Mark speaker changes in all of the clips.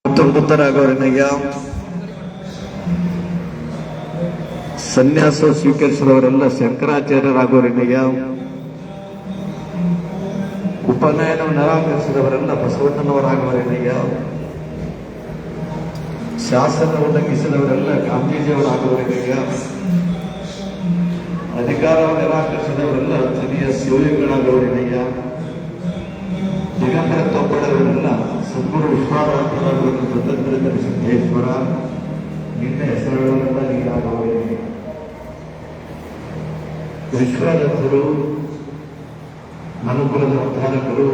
Speaker 1: ಮುತ್ತರಾಗವರನಯ್ಯ ಸನ್ಯಾಸ ಸ್ವೀಕರಿಸಿದವರೆಲ್ಲ ಶಂಕರಾಚಾರ್ಯರಾಗೋರಿನಯ್ಯ, ಉಪನಯನ ನಿರಾಕರಿಸಿದವರೆಲ್ಲ ಬಸವಣ್ಣನವರಾಗುವರೇನಯ್ಯ, ಶಾಸನ ಉಲ್ಲಂಘಿಸಿದವರೆಲ್ಲ ಗಾಂಧೀಜಿಯವರಾಗುವರೇನಯ್ಯ, ಅಧಿಕಾರವನ್ನು ನಿರಾಕರಿಸಿದವರೆಲ್ಲ ತನಿಯ ಶಿವಲಿಂಗನಾಗುವರೇನಯ್ಯ, ದಿಗಂಬರತ್ವ ಪಡೆದವರೆಲ್ಲ ಸದ್ಗುರು ವಿಶ್ವಾರಾಧನ ಸ್ವತಂತ್ರ ಸಿದ್ದೇಶ್ವರ, ನಿನ್ನ ಹೆಸರುಗಳೆಲ್ಲ ನೀರಾಗುವರೇನಯ್ಯ. ವಿಶ್ವಾರಾಧರು ಮನುಕುಲದ ಉದ್ಧಾರಕರು,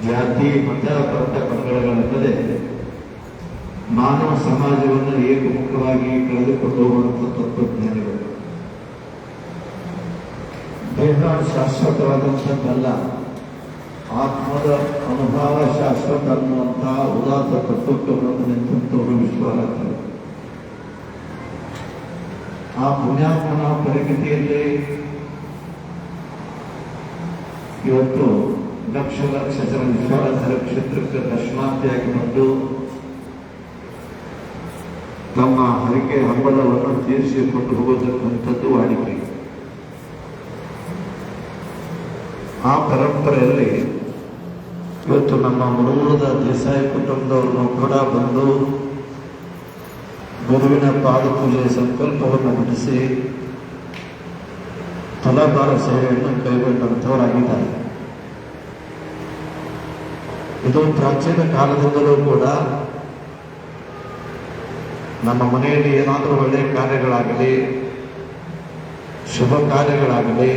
Speaker 1: ಜಾತಿ ಮತ ಪಂಥ ಪಂಗಡಗಳಲ್ಲದೆ ಮಾನವ ಸಮಾಜವನ್ನು ಏಕಮುಖವಾಗಿ ಕಳೆದುಕೊಂಡು ಹೋಗುವಂಥ ತತ್ವಜ್ಞಾನಿಗಳು. ದೇಹ ಶಾಶ್ವತವಾದಂಥದ್ದಲ್ಲ, ಆತ್ಮದ ಅನುಭವ ಶಾಶ್ವತ ಅನ್ನುವಂತಹ ಉದಾತ್ತ ತತ್ವವನ್ನು ನಿಂತವರು ವಿಶ್ವಾರಾಧರು. ಆ ಪುಣ್ಯಾತ್ಮನ ಪರಿಮಿತಿಯಲ್ಲಿ ಇವತ್ತು ಲಕ್ಷ ಲಕ್ಷ ಜನ ವಿಶ್ವಾರಾಧರ ಕ್ಷೇತ್ರಕ್ಕೆ ದರ್ಶನಾರ್ಥಿಯಾಗಿ ಬಂದು ತಮ್ಮ ಹರಕೆ ಹಂಬಲವನ್ನು ತೀರಿಸಿಕೊಂಡು ಹೋಗತಕ್ಕಂಥದ್ದು ವಾಡಿಕೆ. ಆ ಪರಂಪರೆಯಲ್ಲಿ ಇವತ್ತು ನಮ್ಮ ಮುರುಗುಳದ ದೇಸಾಯಿ ಕುಟುಂಬದವ್ರನ್ನು ಕೂಡ ಬಂದು ಗುರುವಿನ ಪಾದಪೂಜೆಯ ಸಂಕಲ್ಪವನ್ನು ಬಿಡಿಸಿ ತುಲಾಭಾರ ಸೇವೆಯನ್ನು ಕೈಗೊಂಡಂಥವರಾಗಿದ್ದಾರೆ. ಇದು ಪ್ರಾಚೀನ ಕಾಲದಿಂದಲೂ ಕೂಡ ನಮ್ಮ ಮನೆಯಲ್ಲಿ ಏನಾದರೂ ಒಳ್ಳೆಯ ಕಾರ್ಯಗಳಾಗಲಿ, ಶುಭ ಕಾರ್ಯಗಳಾಗಲಿ,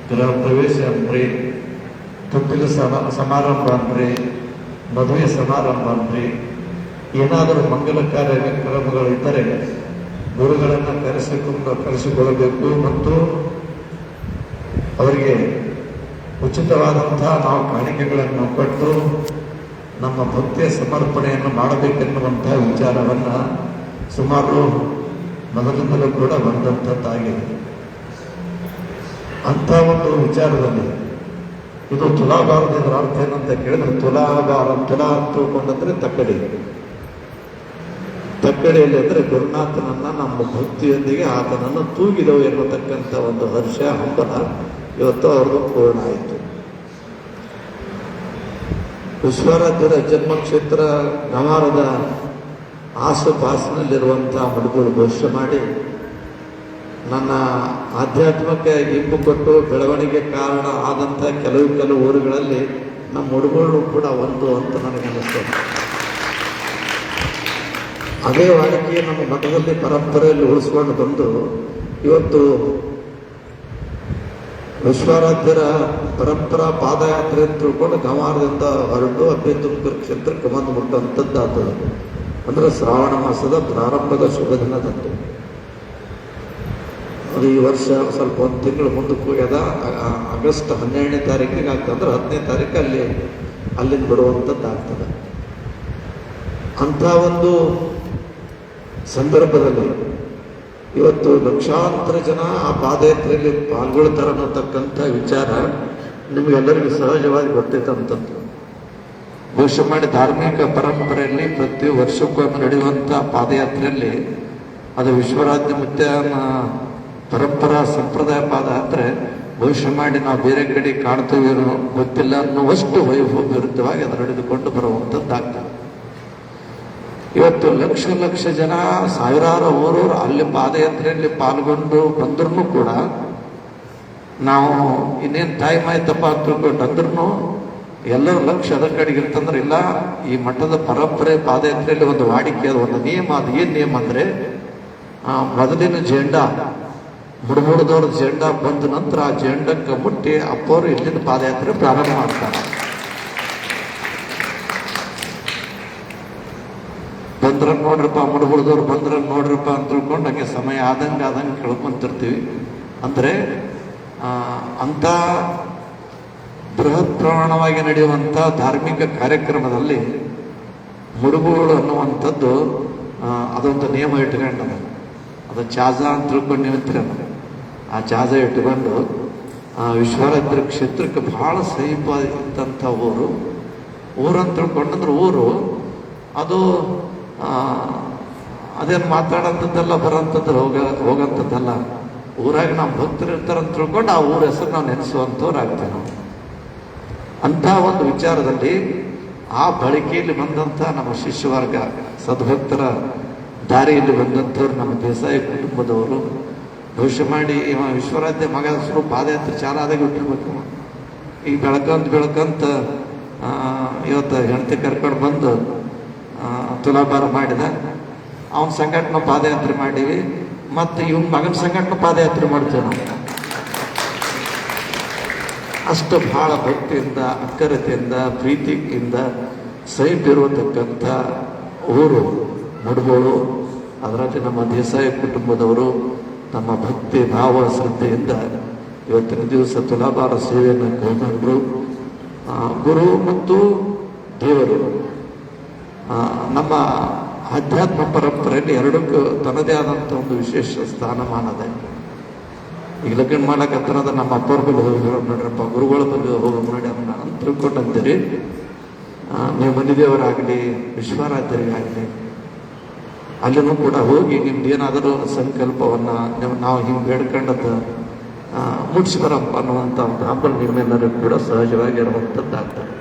Speaker 1: ಗೃಹ ಪ್ರವೇಶ ಅನ್ರಿ, ತೊಟ್ಟಿಲು ಸಮಾರಂಭ ಅನ್ರಿ, ಮದುವೆ ಸಮಾರಂಭ ಅನ್ರಿ, ಏನಾದರೂ ಮಂಗಲ ಕಾರ್ಯಕ್ರಮಗಳಿದ್ದರೆ ಗುರುಗಳನ್ನು ಕರೆಸಿಕೊಳ್ಳಬೇಕು ಮತ್ತು ಅವರಿಗೆ ಉಚಿತವಾದಂತಹ ನಾವು ಕಾಣಿಕೆಗಳನ್ನು ಕೊಟ್ಟು ನಮ್ಮ ಭಕ್ತಿಯ ಸಮರ್ಪಣೆಯನ್ನು ಮಾಡಬೇಕೆನ್ನುವಂತಹ ವಿಚಾರವನ್ನು ಸುಮಾರು ಮೊದಲಿಂದಲೂ ಕೂಡ ಬಂದಂಥದ್ದಾಗಿದೆ. ಅಂಥ ಒಂದು ವಿಚಾರದಲ್ಲಿ ಇದು ತುಲಾಭಾರದ ಅರ್ಥ ಏನಂತ ಕೇಳಿದ್ರೆ, ತುಲಾಭಾರ, ತುಲಾ ತಿಳ್ಕೊಂಡಂದ್ರೆ ತಕ್ಕಡಿ, ತಕ್ಕಡಿಯಲ್ಲಿ ಅಂದರೆ ಗುರುನಾಥನನ್ನ ನಮ್ಮ ಭಕ್ತಿಯೊಂದಿಗೆ ಆತನನ್ನು ತೂಗಿದವು ಎನ್ನುತಕ್ಕಂಥ ಒಂದು ಹರ್ಷ ಹಂಬಲ ಇವತ್ತು ಅವ್ರದ್ದು ಪೂರ್ಣ ಆಯಿತು. ವಿಶ್ವಾರಾಧ್ಯರ ಜನ್ಮಕ್ಷೇತ್ರ ಗಮಾರದ ಆಸುಪಾಸಿನಲ್ಲಿರುವಂತಹ ಮಡುಗಳು ಭವಿಷ್ಯ ಮಾಡಿ ನನ್ನ ಆಧ್ಯಾತ್ಮಕ್ಕೆ ಇಂಪು ಕೊಟ್ಟು ಬೆಳವಣಿಗೆ ಕಾರಣ ಆದಂಥ ಕೆಲವು ಊರುಗಳಲ್ಲಿ ನಮ್ಮ ಮುಡುಗೋಳು ಕೂಡ ಒಂದು ಅಂತ ನನಗನ್ನಿಸ್ತದೆ. ಅದೇ ವಾಡಿಕೆ ನಮ್ಮ ಮಠದಲ್ಲಿ ಪರಂಪರೆಯಲ್ಲಿ ಉಳಿಸ್ಕೊಂಡು ಬಂದು ಇವತ್ತು ವಿಶ್ವಾರಾಧ್ಯರ ಪರಂಪರಾ ಪಾದಯಾತ್ರೆ ಅಂತ ತಿಳ್ಕೊಂಡು ಗಮಾರದಿಂದ ಹೊರಟು ಅಬ್ಬೆ ತುಮಕೂರು ಕ್ಷೇತ್ರಕ್ಕೆ ಬಂದು ಮುಟ್ಟುವಂಥದ್ದಾಗ್ತದೆ. ಅಂದರೆ ಶ್ರಾವಣ ಮಾಸದ ಪ್ರಾರಂಭದ ಶುಭ ದಿನದಂದು. ಅದು ಈ ವರ್ಷ ಸ್ವಲ್ಪ ಒಂದು ತಿಂಗಳು ಮುಂದಕ್ಕೆ ಹೋಗ್ಯದ. ಆಗಸ್ಟ್ 12ನೇ ತಾರೀಕಿಗೆ ಆಗ್ತದೆ, ಅಂದ್ರೆ 10ನೇ ತಾರೀಕು ಅಲ್ಲಿಂದ ಬಿಡುವಂಥದ್ದಾಗ್ತದೆ. ಅಂಥ ಒಂದು ಸಂದರ್ಭದಲ್ಲಿ ಇವತ್ತು ಲಕ್ಷಾಂತರ ಜನ ಆ ಪಾದಯಾತ್ರೆಯಲ್ಲಿ ಪಾಲ್ಗೊಳ್ತಾರೆ ಅನ್ನತಕ್ಕಂಥ ವಿಚಾರ ನಿಮಗೆಲ್ಲರಿಗೂ ಸಹಜವಾಗಿ ಗೊತ್ತಿದ್ದಂಥದ್ದು. ಘೋಷ ಮಾಡಿ ಧಾರ್ಮಿಕ ಪರಂಪರೆಯಲ್ಲಿ ಪ್ರತಿ ವರ್ಷಕ್ಕೊಮ್ಮೆ ನಡೆಯುವಂಥ ಪಾದಯಾತ್ರೆಯಲ್ಲಿ ಅದು ವಿಶ್ವರಾಧ್ಯ ಮುತ್ಯನ ಪರಂಪರಾ ಸಂಪ್ರದಾಯ ಪಾದಯಾತ್ರೆ ಭವಿಷ್ಯ ಮಾಡಿ ನಾವು ಬೇರೆ ಕಡೆ ಕಾಣ್ತೀವಿ ಗೊತ್ತಿಲ್ಲ ಅನ್ನುವಷ್ಟು ವೈಭವ ವಿರುದ್ಧವಾಗಿ ಅದು ನಡೆದುಕೊಂಡು ಬರುವಂಥದ್ದಾಗ್ತದೆ. ಇವತ್ತು ಲಕ್ಷ ಲಕ್ಷ ಜನ, ಸಾವಿರಾರು ಊರು ಅಲ್ಲಿ ಪಾದಯಾತ್ರೆಯಲ್ಲಿ ಪಾಲ್ಗೊಂಡು ಬಂದ್ರೂ ಕೂಡ ನಾವು ಇನ್ನೇನು ಟೈಮ್ ಆಯ್ತಪ್ಪ ಅಂತ ತಿಳ್ಕೊಂಡು ಅಂದ್ರೂ ಎಲ್ಲರೂ ಲಕ್ಷ ಅದರ ಕಡೆಗೆ ಇರ್ತಂದ್ರೆ ಇಲ್ಲ. ಈ ಮಠದ ಪರಂಪರೆ ಪಾದಯಾತ್ರೆಯಲ್ಲಿ ಒಂದು ವಾಡಿಕೆ, ಅದು ಒಂದು ನಿಯಮ. ಅದು ಏನು ನಿಯಮ ಅಂದರೆ, ಮೊದಲಿನ ಜೆಂಡಾ ಮುಡುಮುಡದವ್ರ ಜೆಂಡಾ ಬಂದ ನಂತರ ಆ ಜೆಂಡಕ್ಕೆ ಮುಟ್ಟಿ ಅಪ್ಪವರು ಇಲ್ಲಿಂದ ಪಾದಯಾತ್ರೆ ಪ್ರಾರಂಭ ಮಾಡ್ತಾರೆ. ಬಂದ್ರ ನೋಡ್ರಪ್ಪ, ಮುಡುಗುಳದವ್ರು ಬಂದ್ರ ನೋಡ್ರಪ್ಪ ಅಂತ ತಿಳ್ಕೊಂಡು ಹಂಗೆ ಸಮಯ ಆದಂಗೆ ಕೇಳ್ಕೊಂತಿರ್ತೀವಿ. ಅಂದರೆ ಅಂಥ ಬೃಹತ್ ಪ್ರಮಾಣವಾಗಿ ನಡೆಯುವಂಥ ಧಾರ್ಮಿಕ ಕಾರ್ಯಕ್ರಮದಲ್ಲಿ ಮುಡುಗುಗಳು ಅನ್ನುವಂಥದ್ದು ಅದೊಂದು ನಿಯಮ ಇಟ್ಕೊಂಡದ. ಅದು ಚಾಜ ಅಂತ ತಿಳ್ಕೊಂಡು ನಿಂತಿರ, ಆ ಚಾಜ ಇಟ್ಕೊಂಡು ವಿಶ್ವಾರಾಧ್ಯ ಕ್ಷೇತ್ರಕ್ಕೆ ಬಹಳ ಸಮೀಪ ಇದ್ದಂಥ ಊರು. ಊರಂತ ತಿಳ್ಕೊಂಡಂದ್ರೆ ಊರು ಅದು ಅದೇನು ಮಾತಾಡೋಂಥದ್ದೆಲ್ಲ ಬರೋಂಥದ್ದು ಹೋಗೋಂಥದ್ದಲ್ಲ. ಊರಾಗ ನಾವು ಭಕ್ತರು ಇರ್ತಾರಂತ ತಿಳ್ಕೊಂಡು ಆ ಊರ ಹೆಸರು ನಾವು ನೆನೆಸುವಂಥವ್ರು ಆಗ್ತೇವೆ ನಾವು. ಅಂಥ ಒಂದು ವಿಚಾರದಲ್ಲಿ ಆ ಬಳಕೆಯಲ್ಲಿ ಬಂದಂಥ ನಮ್ಮ ಶಿಷ್ಯವರ್ಗ, ಸದ್ಭಕ್ತರ ದಾರಿಯಲ್ಲಿ ಬಂದಂಥವ್ರು ನಮ್ಮ ದೇಸಾಯಿ ಕುಟುಂಬದವರು. ಭವಿಷ್ಯ ಮಾಡಿ ವಿಶ್ವರಾಧ್ಯ ಮಗ ಹೆಸರು ಪಾದಯಾತ್ರೆ ಚಾಲಾದಾಗ ಬಿಟ್ಟಿರ್ಬೇಕು. ಈಗ ಬೆಳಕಂತ ಇವತ್ತು ಹೆಂಡತಿ ಕರ್ಕೊಂಡು ಬಂದು ತುಲಾಭಾರ ಮಾಡಿದ. ಅವನ ಸಂಘಟನ ಪಾದಯಾತ್ರೆ ಮಾಡೀವಿ, ಮತ್ತು ಇವನ್ ಮಗನ ಸಂಘಟನ ಪಾದಯಾತ್ರೆ ಮಾಡ್ತೇವೆ ನಾವು. ಅಷ್ಟು ಬಹಳ ಭಕ್ತಿಯಿಂದ, ಅಕ್ಕರತೆಯಿಂದ, ಪ್ರೀತಿಯಿಂದ ಸಹಿತಿರುವತಕ್ಕಂಥ ಊರು ಮುಡ್ಬೋಳು. ಅದರಲ್ಲಿ ನಮ್ಮ ದೇಸಾಯಿ ಕುಟುಂಬದವರು ತಮ್ಮ ಭಕ್ತಿ ಭಾವ ಶ್ರದ್ಧೆಯಿಂದ ಇವತ್ತಿನ ದಿವಸ ತುಲಾಭಾರ ಸೇವೆಯನ್ನು ಕೈಗೊಂಡರು. ಗುರು ಮತ್ತು ದೇವರು ನಮ್ಮ ಆಧ್ಯಾತ್ಮ ಪರಂಪರೆಯಲ್ಲಿ ಎರಡಕ್ಕೂ ತನ್ನದೇ ಆದಂಥ ಒಂದು ವಿಶೇಷ ಸ್ಥಾನಮಾನದ. ಈಗ ಲಗ್ನ ಮಾಡಕತ್ತನದ ನಮ್ಮ ಅಪ್ಪರ ಬಳಿ ಹೋಗಿ ನೋಡ್ರಪ್ಪ, ಗುರುಗಳ ಬಳಿ ಹೋಗಿ ನೋಡಿ ಅಂತ ತಿಳ್ಕೊಂಡಂತೀರಿ. ನೀವು ಮನಿದೇವರಾಗಲಿ, ವಿಶ್ವರಾಧ್ಯರಿಗಾಗಲಿ, ಅಲ್ಲಿನೂ ಕೂಡ ಹೋಗಿ ನಿಮ್ದು ಏನಾದರೂ ಸಂಕಲ್ಪವನ್ನು ನಾವು ಹಿಂಗೆ ಬೇಡ್ಕೊಂಡದ್ದು ಮುಟ್ಸಿ ಬರಪ್ಪ ಅನ್ನುವಂಥ ಒಂದು ಹಬ್ಬ ನಿಮ್ಮೆಲ್ಲರಿಗೂ ಕೂಡ ಸಹಜವಾಗಿ ಇರುವಂಥದ್ದಾಗ್ತದೆ.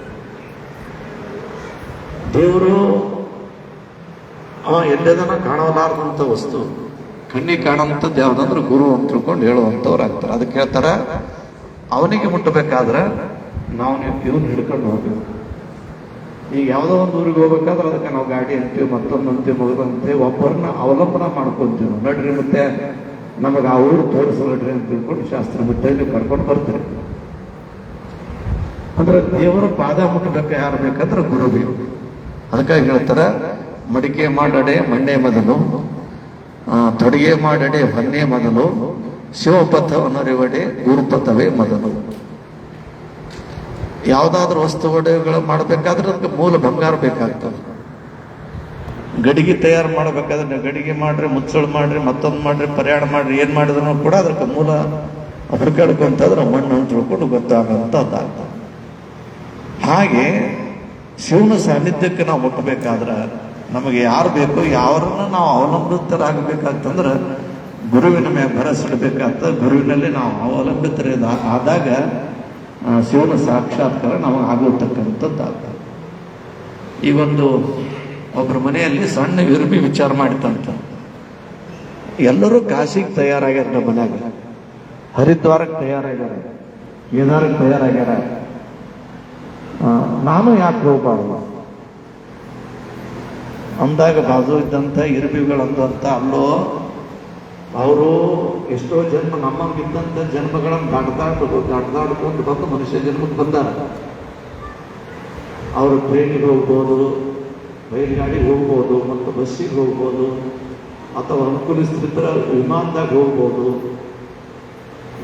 Speaker 1: ದೇವರು ಅವ ಎಲ್ಲದನ್ನ ಕಾಣಲಾರದಂಥ ವಸ್ತು, ಕಣ್ಣಿಗೆ ಕಾಣುವಂಥದ್ದು ಯಾವುದಂದ್ರೆ ಗುರು ಅಂತ ತಿಳ್ಕೊಂಡು ಹೇಳುವಂಥವ್ರು ಆಗ್ತಾರೆ. ಅದಕ್ಕೆ ಹೇಳ್ತಾರೆ, ಅವನಿಗೆ ಮುಟ್ಟಬೇಕಾದ್ರೆ ನಾವು ಇವನು ಹಿಡ್ಕೊಂಡು ಹೋಗ್ಬೇಕು. ಈಗ ಯಾವುದೋ ಒಂದು ಊರಿಗೆ ಹೋಗ್ಬೇಕಾದ್ರೆ ಅದಕ್ಕೆ ನಾವು ಗಾಡಿ ಅಂತೀವಿ, ಮತ್ತೊಂದು ಅಂತೀವಿ, ಮಗದಂತೀವಿ, ಒಬ್ಬರನ್ನ ಅವಲಂಬನ ಮಾಡ್ಕೊಂತೀವಿ. ನಡ್ರಿ ಮತ್ತೆ ನಮಗೆ ಆ ಊರು ತೋರಿಸಲ್ರಿ ಅಂತ ತಿಳ್ಕೊಂಡು ಶಾಸ್ತ್ರ ಮುಟ್ಟಲ್ಲಿ ಕರ್ಕೊಂಡು ಬರ್ತಾರೆ. ಅಂದ್ರೆ ದೇವರ ಪಾದ ಮುಟ್ಟಬೇಕು ಯಾರು ಬೇಕಂದ್ರೆ ಗುರು ಬೇಕು. ಅದಕ್ಕಾಗಿ ಹೇಳ್ತಾರೆ, ಮಡಿಕೆ ಮಾಡಡೆ ಮಣ್ಣೆ ಮೊದಲು, ತೊಡಿಗೆ ಮಾಡಡೆ ಹೊನ್ನೆ ಮೊದಲು, ಶಿವಪಥವನ್ನರಿವಡೆ ಗುರುಪಥವೇ ಮೊದಲು. ಯಾವುದಾದ್ರೂ ವಸ್ತು ಒಡೆಗಳು ಮಾಡಬೇಕಾದ್ರೆ ಅದಕ್ಕೆ ಮೂಲ ಬಂಗಾರ ಬೇಕಾಗ್ತದೆ. ಗಡಿಗೆ ತಯಾರು ಮಾಡಬೇಕಾದ್ರೆ ನೀವು ಗಡಿಗೆ ಮಾಡ್ರಿ, ಮುಚ್ಚಳು ಮಾಡ್ರಿ, ಮತ್ತೊಂದು ಮಾಡ್ರಿ, ಪರ್ಯಾಣ ಮಾಡ್ರಿ, ಏನ್ ಮಾಡಿದ್ರು ಕೂಡ ಅದಕ್ಕೆ ಮೂಲ ಹುಡುಕಾಡ್ಕೊಂತಾದ್ರೆ ಮಣ್ಣು ತಿಳ್ಕೊಂಡು ಗೊತ್ತಾಗಂತದ್ದಾಗ್ತದೆ. ಹಾಗೆ ಶಿವನ ಸಾನ್ನಿಧ್ಯಕ್ಕೆ ನಾವು ಮುಟ್ಟಬೇಕಾದ್ರೆ ನಮಗೆ ಯಾರು ಬೇಕು, ಯಾರನ್ನ ನಾವು ಅವಲಂಬಿತರಾಗಬೇಕಾಗ್ತಂದ್ರೆ ಗುರುವಿನ ಮೇಲೆ ಭರವಸೆಡಬೇಕಾಗ್ತದೆ. ಗುರುವಿನಲ್ಲಿ ನಾವು ಅವಲಂಬಿತರ ಆದಾಗ ಶಿವನ ಸಾಕ್ಷಾತ್ಕಾರ ನಮಗೆ ಆಗೋತಕ್ಕಂಥದ್ದಾಗ್ತದೆ. ಈಗೊಂದು ಒಬ್ಬರ ಮನೆಯಲ್ಲಿ ಸಣ್ಣ ಇರುಬಿ ವಿಚಾರ ಮಾಡಿತಂತ. ಎಲ್ಲರೂ ಕಾಶಿಗೆ ತಯಾರಾಗ್ಯಾರ, ನಮ್ಮ ಮನ್ಯಾಗ ಹರಿದ್ವಾರಕ್ಕೆ ತಯಾರಾಗ್ಯಾರ, ಕೇದಾರಕ್ಕೆ ತಯಾರಾಗ್ಯಾರ. ನಾನು ಯಾಕೆ ಹೋಗ್ಬಾರ್ದು ಅಂದಾಗ ಬಾಜು ಇದ್ದಂಥ ಇರುಬಿಗಳಂದಂತ, ಅಲ್ಲೋ ಅವರು ಎಷ್ಟೋ ಜನ್ಮ ನಮ್ಮಂಗಿದ್ದಂಥ ಜನ್ಮಗಳನ್ನು ದಾಟ್ದಾಡ್ಕೊಂಡು ಬಂದು ಮನುಷ್ಯ ಜನ್ಮಕ್ಕೆ ಬಂದಾರ. ಅವರು ಟ್ರೈನಿಗೆ ಹೋಗ್ಬೋದು, ರೈಲ್ಗಾಡಿಗೆ ಹೋಗ್ಬೋದು, ಮತ್ತು ಬಸ್ಸಿಗೆ ಹೋಗ್ಬೋದು, ಅಥವಾ ಅನುಕೂಲಿಸ್ತಿದ್ರೆ ವಿಮಾನದಾಗ ಹೋಗ್ಬೋದು.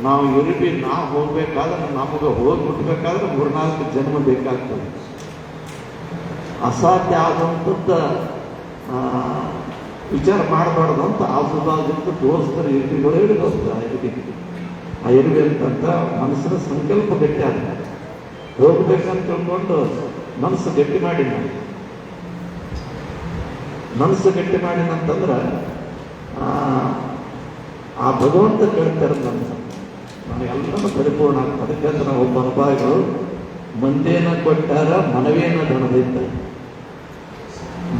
Speaker 1: ನಾವು ಇರುಬಿ ನಾವು ಹೋಗ್ಬೇಕಾದ್ರೆ ನಮಗೆ ಹೋಗಿ ಮುಟ್ಬೇಕಾದ್ರೆ 3-4 ಜನ್ಮ ಬೇಕಾಗ್ತದೆ. ಅಸಾಧ್ಯ ಆದಂಥದ್ದ ವಿಚಾರ ಮಾಡಬಾರ್ದು ಅಂತ ಆಸುದಾದಂತ ತೋರಿಸ್ತಾರೆ. ಇರುಬಿಗಳು ಹಿಡಿದೋಸ್ತಾರೆ. ಆ ಇರುಬಿ ಅಂತಂತ ಮನಸ್ಸಿನ ಸಂಕಲ್ಪ ಗಟ್ಟಿ ಆಗ್ತದೆ. ಹೋಗ್ಬೇಕಂತ ತಿಳ್ಕೊಂಡು ಮನಸ್ಸು ಗಟ್ಟಿ ಮಾಡಿ, ಮನಸ್ಸು ಗಟ್ಟಿ ಮಾಡಿನಂತಂದ್ರೆ ಆ ಭಗವಂತ ಕೇಳ್ತಾರೆ, ನನಗೆಲ್ಲನೂ ಪರಿಪೂರ್ಣ ಆಗ್ತದೆ. ಅದಕ್ಕೆ ನಾವು ಒಬ್ಬ ಅನುಭವಿಗಳು ಮಂದೇನ ಕೊಟ್ಟಾರ ಮನವೇನ ದಣದಿದ್ದ,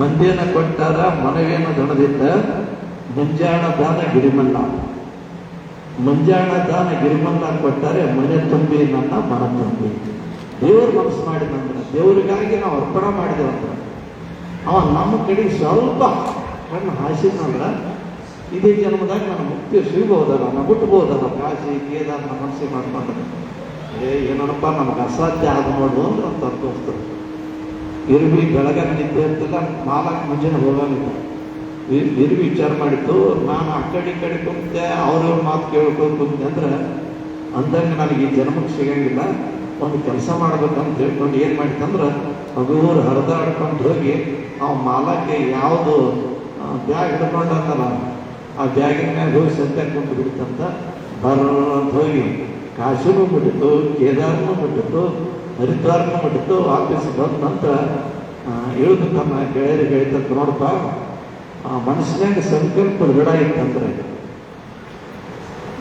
Speaker 1: ಮಂದೇನ ಕೊಟ್ಟಾರ ಮನವೇನ ದಣದಿದ್ದ, ಮುಂಜಾಣ ದಾನ ಗಿರಿಮಲ್ಲ, ಮುಂಜಾಣ ದಾನ ಗಿರಿಮಲ್ಲ ಕೊಟ್ಟಾರೆ ಮನೆ ತುಂಬಿ ನನ್ನ ಮನ ತುಂಬಿ. ದೇವರು ಮನಸ್ಸು ಮಾಡಿದಂದ್ರೆ, ದೇವರಿಗಾಗಿ ನಾವು ಅರ್ಪಣೆ ಮಾಡಿದೇವಂದ್ರೆ ಅವ ನಮ್ಮ ಕಡೆಗೆ ಸ್ವಲ್ಪ ಕಣ್ಣು ಹಾಸಿದ್ನಂದ್ರೆ ಇದೇ ಜನ್ಮದಾಗ ನಾನು ಮುಕ್ತಿ ಸಿಗಬಹುದಲ್ಲ, ನಾನು ಬಿಟ್ಬೋದಲ್ಲ. ಕಾಶಿ ಕೇದಾರ ನಮ್ಮ ಮನಸ್ಸಿಗೆ ಮಾಡ್ಕೊಂಡ್ರೆ ಏನಪ್ಪ ನಮಗೆ ಅಸಾಧ್ಯ ಆದ ನೋಡು ಅಂದ್ರೆ ಅಂತ ತೋರಿಸ್ತದೆ. ಇರುಬಿ ಬೆಳಗಾಗ ನಿದ್ದೆ ಇರ್ತಿಲ್ಲ, 4 ಮುಂಜಾನೆ ಹೋಗಂಗಿಲ್ಲ. ಇರುಬಿ ವಿಚಾರ ಮಾಡಿದ್ದು, ನಾನು ಆ ಕಡೆ ಕುಂತೆ ಅವ್ರವ್ರ ಮಾತು ಕೇಳ್ಕೊಂಡು ಕುಂತೆ ಅಂದ್ರೆ ಅಂದಂಗೆ ನನಗೆ ಈ ಜನ್ಮಕ್ಕೆ ಸಿಗಂಗಿಲ್ಲ. ಒಂದು ಕೆಲಸ ಮಾಡ್ಬೇಕಂತ ಹೇಳ್ಕೊಂಡು ಏನು ಮಾಡಿತ್ತಂದ್ರೆ ಮಗುವರು ಹರಿದಾಡ್ಕೊಂಡು ಹೋಗಿ ಅವ್ ಮಾಲಕ್ಕೆ ಯಾವುದು ಬ್ಯಾಗ್ ಹಿಡ್ಕೊಂಡಂತಲ್ಲ ಆ ಬ್ಯಾಗಿನ ಮ್ಯಾಗ ಹೋಗಿ ಸತ್ಯ ಕುಂತು ಬಿಡ್ತಂತ. ಬರೋಂತ ಹೋಗಿ ಕಾಶಿನೂ ಮುಟ್ಟಿತ್ತು, ಕೇದಾರನೂ ಮುಟ್ಟಿತ್ತು, ಹರಿದ್ವಾರನ ಬಿಟ್ಟು ಆಫೀಸ್ ಬಂದ ನಂತರ ಇಳಿದು ತಮ್ಮ ಗೆಳೆಯರಿಗೆ ಹೇಳ್ತಂತ, ನೋಡಪ್ಪ ಮನಸ್ಸಿನಾಗ ಸಂಕಲ್ಪ ದೃಢ ಇತ್ತಂದ್ರೆ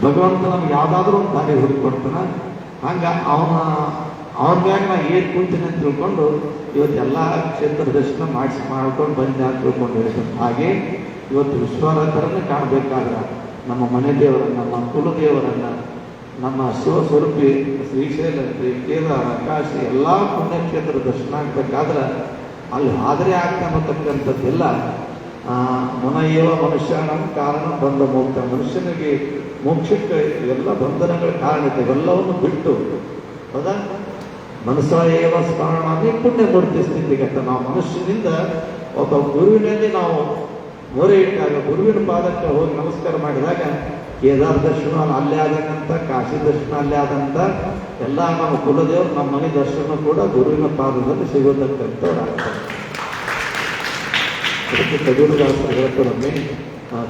Speaker 1: ಭಗವಂತ ನಮ್ಗೆ ಯಾವ್ದಾದ್ರು ಒಂದು ದಾರಿ ಹುಡುಕೊಡ್ತಾನ. ಹಂಗ ಅವನ ಮ್ಯಾಗ ನಾ ಏನ್ ಕುಂತೀನಿ ಅಂತ ತಿಳ್ಕೊಂಡು ಇವತ್ತೆಲ್ಲ ಕ್ಷೇತ್ರ ದರ್ಶನ ಮಾಡ್ಕೊಂಡು ಬಂದೆ ಅಂತ ತಿಳ್ಕೊಂಡು ಹೇಳ್ತಾನೆ. ಹಾಗೆ ಇವತ್ತು ವಿಶ್ವರಾಧರನ್ನ ಕಾಣಬೇಕಾದ್ರೆ ನಮ್ಮ ಮನೆ ದೇವರನ್ನ, ನಮ್ಮ ಕುಲದೇವರನ್ನ, ನಮ್ಮ ಶಿವಸ್ವರೂಪಿ ಶ್ರೀಶೈಲ, ಕೇದಾರ, ಕಾಶಿ ಎಲ್ಲ ಪುಣ್ಯಕ್ಷೇತ್ರ ದರ್ಶನ ಆಗ್ಬೇಕಾದ್ರೆ ಅಲ್ಲಿ ಹಾದರೆ ಆಗ್ತಾನತಕ್ಕಂಥದ್ದೆಲ್ಲ ಮನಯೇವ ಮನುಷ್ಯನ ಕಾರಣ ಬಂದ ಮೋಕ್ಷ. ಮನುಷ್ಯನಿಗೆ ಮೋಕ್ಷಕ್ಕೆ ಎಲ್ಲ ಬಂಧನಗಳ ಕಾರಣ ಇದೆ. ಇವೆಲ್ಲವನ್ನು ಬಿಟ್ಟು ಹೌದಾ ಮನಸ್ಸೇವ ಸ್ಮರಣಾನೇ ಪುಣ್ಯಮೂರ್ತಿ ಸ್ಥಿತಿಗತ್ತ. ನಾವು ಮನುಷ್ಯನಿಂದ ಒಬ್ಬ ಗುರುವಿನಲ್ಲಿ ನಾವು ಮೊರೆ ಇಟ್ಟಾಗ, ಗುರುವಿನ ಪಾದಕ್ಕೆ ಹೋಗಿ ನಮಸ್ಕಾರ ಮಾಡಿದಾಗ ಕೇದಾರ ದರ್ಶನ ಅಲ್ಲೇ ಆದಂತ, ಕಾಶಿ ದರ್ಶನ ಅಲ್ಲೇ ಆದಂತ, ಎಲ್ಲ ನಮ್ಮ ಕುಲದೇವರು ನಮ್ಮ ಮನೆ ದರ್ಶನ ಕೂಡ ಗುರುವಿನ ಪಾದದಲ್ಲಿ ಸಿಗೋದಕ್ಕಂಥವ್ರಾಗ್ತಾರೆ. ಅದಕ್ಕೆ ಕಬೀರದಾಸರು ಹೇಳ್ತಾರೊಮ್ಮೆ,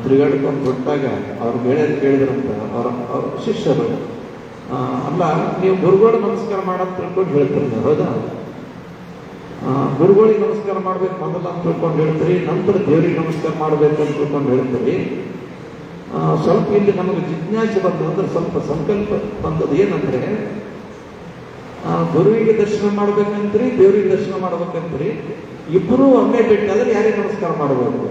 Speaker 1: ತಿರುಗಾಡ್ಕೊಂಡು ಕೊಟ್ಟಾಗ ಅವ್ರ ಗೆಳೆಯರು ಕೇಳಿದ್ರಂತ ಅವ್ರ ಶಿಷ್ಯರು, ಅಲ್ಲ ನೀವು ಗುರುಗಳು ನಮಸ್ಕಾರ ಮಾಡಂತ ತಿಳ್ಕೊಂಡು ಹೇಳ್ತೀರಿ, ಹೌದಾ? ಗುರುಗಳಿಗೆ ನಮಸ್ಕಾರ ಮಾಡ್ಬೇಕು ಮೊದಲ ಅಂತ ತಿಳ್ಕೊಂಡು ಹೇಳ್ತೀರಿ, ನಂತರ ದೇವರಿಗೆ ನಮಸ್ಕಾರ ಮಾಡ್ಬೇಕು ಅಂತ ತಿಳ್ಕೊಂಡು ಹೇಳ್ತೀರಿ. ಸ್ವಲ್ಪ ಇಲ್ಲಿ ನಮಗೆ ಜಿಜ್ಞಾಸೆ ಬಂತು ಅಂದ್ರೆ ಸ್ವಲ್ಪ ಸಂಕಲ್ಪ ಬಂದದ್ದು ಏನಂದ್ರೆ, ಗುರುವಿಗೆ ದರ್ಶನ ಮಾಡ್ಬೇಕಂತ್ರಿ, ದೇವರಿಗೆ ದರ್ಶನ ಮಾಡ್ಬೇಕಂತ್ರಿ, ಇಬ್ಬರು ಒಮ್ಮೆ ಬಿಟ್ಟಾದ್ರೆ ಯಾರಿಗೆ ನಮಸ್ಕಾರ ಮಾಡಬೇಕು?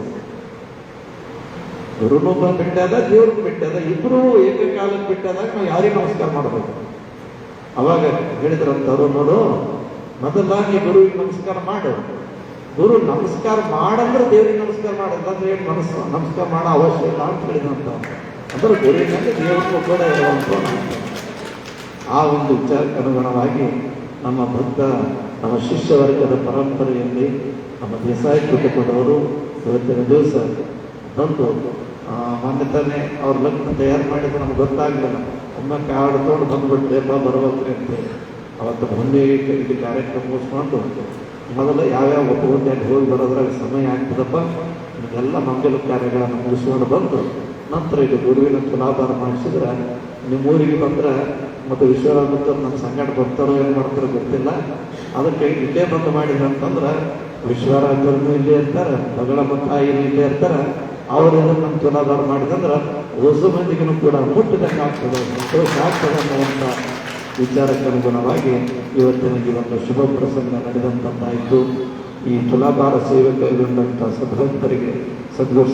Speaker 1: ಗುರುನು ಬಿಟ್ಟಾದ, ದೇವ್ರಿಗೆ ಬಿಟ್ಟಾದ, ಇಬ್ಬರು ಏಕಕಾಲಕ್ಕೆ ಬಿಟ್ಟಾದಾಗ ನಾವು ಯಾರಿಗೆ ನಮಸ್ಕಾರ ಮಾಡಬೇಕು? ಅವಾಗ ಹೇಳಿದ್ರಂತವ್ರು, ನೋಡು ಮೊದಲ ನೀ ಗುರುವಿಗೆ ನಮಸ್ಕಾರ ಮಾಡು, ಗುರು ನಮಸ್ಕಾರ ಮಾಡಂದ್ರೆ ದೇವರಿಗೆ ನಮಸ್ಕಾರ ಮಾಡಂದ್ರೆ ಏನು ನಮಸ್ಕಾರ ಮಾಡೋ ಅವಶ್ಯ ಇಲ್ಲ ಅಂತ ಹೇಳಿದಂತ. ಅಂದ್ರೆ ಗುರುವಿನಲ್ಲಿ ದೇವರಿಗೂ ಕೂಡ ಇರುವಂತ ಆ ಒಂದು ವಿಚಾರಕ್ಕೆ ಅನುಗುಣವಾಗಿ ನಮ್ಮ ಭಕ್ತ, ನಮ್ಮ ಶಿಷ್ಯ ವರ್ಗದ ಪರಂಪರೆಯಲ್ಲಿ ನಮ್ಮ ದೇಸಾಯಿ ಕುಟುಂಬದವರು ಇವತ್ತಿನ ದಿವಸ ಬಂದು ಮಾನ್ಯತಾನೆ ಅವ್ರ ಲಗ್ನ ತಯಾರು ಮಾಡಿದ್ರೆ ನಮ್ಗೆ ಗೊತ್ತಾಗಲಿಲ್ಲ. ಒಮ್ಮೆ ಕಾಡು ತೊಗೊಂಡು ಬಂದ್ಬಿಟ್ಟು ಬರ್ಬೇಕ್ರಿ ಅಂತೇಳಿ ಅವತ್ತು ಮೊನ್ನೆ ಇಲ್ಲಿ ಕಾರ್ಯಕ್ರಮ ಮುಗಿಸ್ಕೊಂಡು ಮೊದಲು ಯಾವ್ಯಾವ ಒಪ್ಪುಗೊಂಡು ಹೋಗಿ ಬರೋದ್ರಾಗ ಸಮಯ ಆಗ್ತದಪ್ಪ, ನಿಮಗೆಲ್ಲ ಮಂಗಲ ಕಾರ್ಯಗಳನ್ನು ಮುಗಿಸ್ಕೊಂಡು ಬಂದು ನಂತರ ಇದು ಗುರುವಿನ ತುಲಾಭಾರ ಮಾಡಿಸಿದ್ರೆ ನಿಮ್ಮೂರಿಗೆ ಬಂದ್ರೆ ಮತ್ತು ವಿಶ್ವರಾಧರು ನನ್ನ ಸಂಗಡ ಬರ್ತಾರೋ ಏನು ಮಾಡ್ತಾರೋ ಗೊತ್ತಿಲ್ಲ. ಅದಕ್ಕೆ ಇಲ್ಲೇ ಬಂದು ಮಾಡಿದ್ರು ಅಂತಂದ್ರೆ ವಿಶ್ವರಾಧರ್ನು ಇಲ್ಲೇ ಇರ್ತಾರೆ, ಬಗಳಮ್ಮ ತಾಯಿನೂ ಇಲ್ಲೇ ಇರ್ತಾರೆ. ಅವರಿಂದ ನಮ್ಮ ತುಲಾಭಾರ ಮಾಡಿದಂದ್ರೆ ಹೊಸ ಮಂದಿಗೂ ಕೂಡ ಮುಟ್ಟಿದಂಗೆ ಆಗ್ತದೆ, ಸಂತೋಷ ಆಗ್ತದೆ ಅನ್ನುವಂಥ ವಿಚಾರಕ್ಕೆ ಅನುಗುಣವಾಗಿ ಇವತ್ತಿನ ಈ ಒಂದು ಶುಭ ಪ್ರಸಂಗ ನಡೆದಂತಾಯಿತು. ಈ ತುಲಾಭಾರ ಸೇವೆ ಕೈಗೊಂಡಂಥ ಸದ್ಭಕ್ತರಿಗೆ ಸದ್ಗುರು